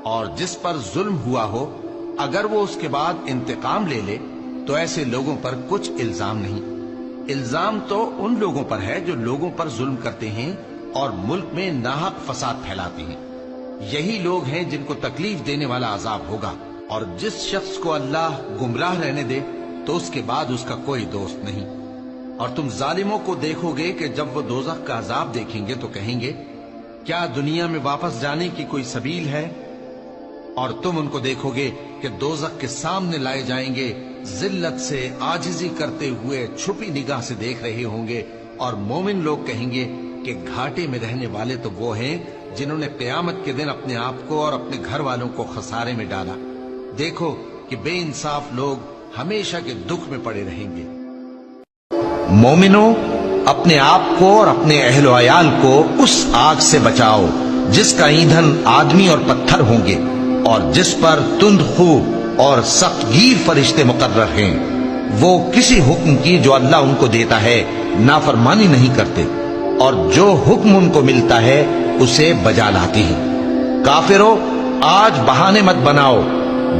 اور جس پر ظلم ہوا ہو اگر وہ اس کے بعد انتقام لے لے تو ایسے لوگوں پر کچھ الزام نہیں۔ الزام تو ان لوگوں پر ہے جو لوگوں پر ظلم کرتے ہیں اور ملک میں ناحق فساد پھیلاتے ہیں۔ یہی لوگ ہیں جن کو تکلیف دینے والا عذاب ہوگا، اور جس شخص کو اللہ گمراہ رہنے دے تو اس کے بعد اس کا کوئی دوست نہیں۔ اور تم ظالموں کو دیکھو گے کہ جب وہ دوزخ کا عذاب دیکھیں گے تو کہیں گے کیا دنیا میں واپس جانے کی کوئی سبیل ہے؟ اور تم ان کو دیکھو گے کہ دوزخ کے سامنے لائے جائیں گے، ذلت سے عاجزی کرتے ہوئے چھپی نگاہ سے دیکھ رہے ہوں گے، اور مومن لوگ کہیں گے کہ گھاٹے میں رہنے والے تو وہ ہیں جنہوں نے قیامت کے دن اپنے آپ کو اور اپنے گھر والوں کو خسارے میں ڈالا۔ دیکھو کہ بے انصاف لوگ ہمیشہ کے دکھ میں پڑے رہیں گے۔ مومنوں، اپنے آپ کو اور اپنے اہل و عیال کو اس آگ سے بچاؤ جس کا ایندھن آدمی اور پتھر ہوں گے، اور جس پر تند خو اور سخت گیر فرشتے مقرر ہیں۔ وہ کسی حکم کی جو اللہ ان کو دیتا ہے نافرمانی نہیں کرتے، اور جو حکم ان کو ملتا ہے اسے بجا لاتے ہیں۔ کافرو، آج بہانے مت بناؤ،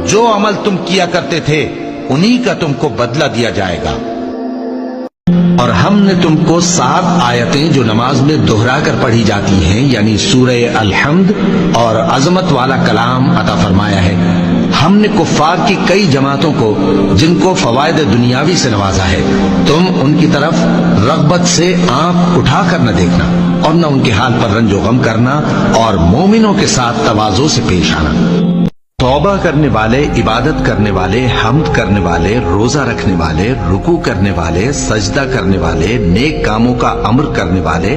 جو عمل تم کیا کرتے تھے انہی کا تم کو بدلہ دیا جائے گا۔ اور ہم نے تم کو 7 آیتیں جو نماز میں دہرا کر پڑھی جاتی ہیں، یعنی سورہ الحمد اور عظمت والا کلام عطا فرمایا ہے۔ ہم نے کفار کی کئی جماعتوں کو جن کو فوائد دنیاوی سے نوازا ہے، تم ان کی طرف رغبت سے آنکھ اٹھا کر نہ دیکھنا اور نہ ان کے حال پر رنج و غم کرنا، اور مومنوں کے ساتھ تواضع سے پیش آنا۔ توبہ کرنے والے، عبادت کرنے والے، حمد کرنے والے، روزہ رکھنے والے، رکوع کرنے والے، سجدہ کرنے والے، نیک کاموں کا امر کرنے والے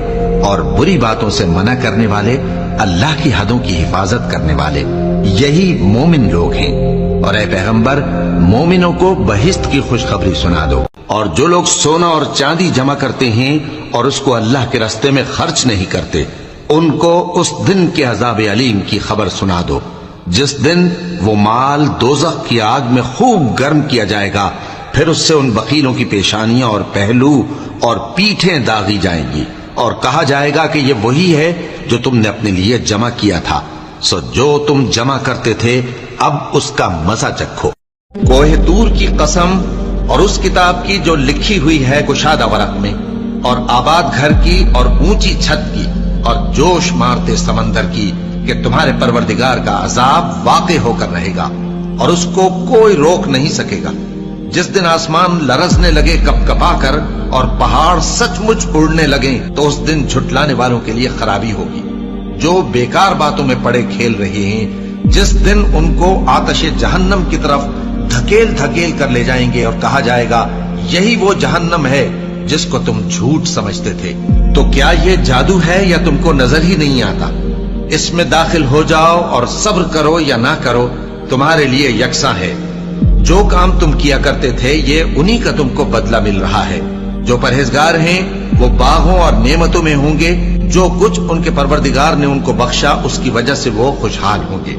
اور بری باتوں سے منع کرنے والے، اللہ کی حدوں کی حفاظت کرنے والے، یہی مومن لوگ ہیں۔ اور اے پیغمبر، مومنوں کو بہشت کی خوشخبری سنا دو۔ اور جو لوگ سونا اور چاندی جمع کرتے ہیں اور اس کو اللہ کے راستے میں خرچ نہیں کرتے، ان کو اس دن کے عذاب علیم کی خبر سنا دو، جس دن وہ مال دوزخ کی آگ میں خوب گرم کیا جائے گا، پھر اس سے ان بخیلوں کی پیشانیاں اور پہلو اور پیٹھیں داغی جائیں گی، اور کہا جائے گا کہ یہ وہی ہے جو تم نے اپنے لیے جمع کیا تھا، سو جو تم جمع کرتے تھے اب اس کا مزہ چکھو۔ کوہ طور کی قسم اور اس کتاب کی جو لکھی ہوئی ہے کشادہ ورق میں، اور آباد گھر کی اور اونچی چھت کی، اور جوش مارتے سمندر کی، کہ تمہارے پروردگار کا عذاب واقع ہو کر رہے گا اور اس کو کوئی روک نہیں سکے گا۔ جس دن آسمان لرزنے لگے کپ کپا کر اور پہاڑ سچ مچ اڑنے لگیں تو اس دن جھٹلانے والوں کے لیے خرابی ہوگی جو بیکار باتوں میں پڑے کھیل رہے ہیں۔ جس دن ان کو آتش جہنم کی طرف دھکیل دھکیل کر لے جائیں گے اور کہا جائے گا یہی وہ جہنم ہے جس کو تم جھوٹ سمجھتے تھے۔ تو کیا یہ جادو ہے یا تم کو نظر ہی نہیں آتا؟ اس میں داخل ہو جاؤ اور صبر کرو یا نہ کرو، تمہارے لیے یکساں ہے۔ جو کام تم کیا کرتے تھے یہ انہی کا تم کو بدلہ مل رہا ہے۔ جو پرہیزگار ہیں وہ باغوں اور نعمتوں میں ہوں گے، جو کچھ ان کے پروردگار نے ان کو بخشا اس کی وجہ سے وہ خوشحال ہوں گے۔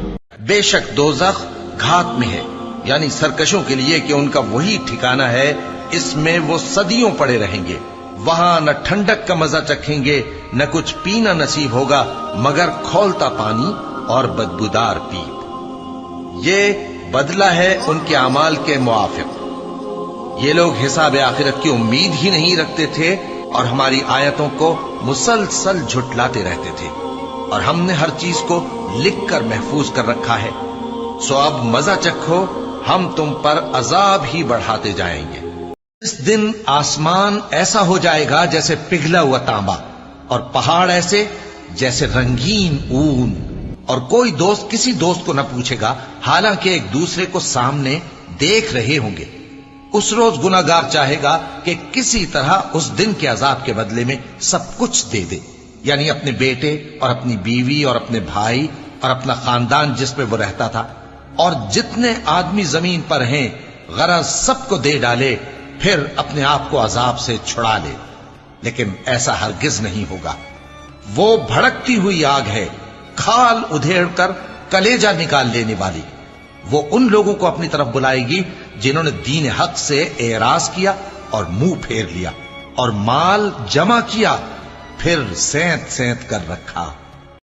بے شک دوزخ گھات میں ہے، یعنی سرکشوں کے لیے کہ ان کا وہی ٹھکانہ ہے، اس میں وہ صدیوں پڑے رہیں گے۔ وہاں نہ ٹھنڈک کا مزہ چکھیں گے، نہ کچھ پینا نصیب ہوگا مگر کھولتا پانی اور بدبودار پیپ۔ یہ بدلہ ہے ان کے اعمال کے موافق۔ یہ لوگ حساب آخرت کی امید ہی نہیں رکھتے تھے اور ہماری آیتوں کو مسلسل جھٹلاتے رہتے تھے، اور ہم نے ہر چیز کو لکھ کر محفوظ کر رکھا ہے۔ سو اب مزہ چکھو، ہم تم پر عذاب ہی بڑھاتے جائیں گے۔ اس دن آسمان ایسا ہو جائے گا جیسے پگھلا ہوا تانبا، اور پہاڑ ایسے جیسے رنگین اون، اور کوئی دوست کسی دوست کو نہ پوچھے گا حالانکہ ایک دوسرے کو سامنے دیکھ رہے ہوں گے۔ اس روز گناہگار چاہے گا کہ کسی طرح اس دن کے عذاب کے بدلے میں سب کچھ دے دے، یعنی اپنے بیٹے اور اپنی بیوی اور اپنے بھائی اور اپنا خاندان جس میں وہ رہتا تھا، اور جتنے آدمی زمین پر ہیں غرض سب کو دے ڈالے، پھر اپنے آپ کو عذاب سے چھڑا لے۔ لیکن ایسا ہرگز نہیں ہوگا۔ وہ بھڑکتی ہوئی آگ ہے، کھال ادھیڑ کر کلیجہ نکال لینے والی۔ وہ ان لوگوں کو اپنی طرف بلائے گی جنہوں نے دین حق سے اعراض کیا اور منہ پھیر لیا اور مال جمع کیا پھر سینت سینت کر رکھا۔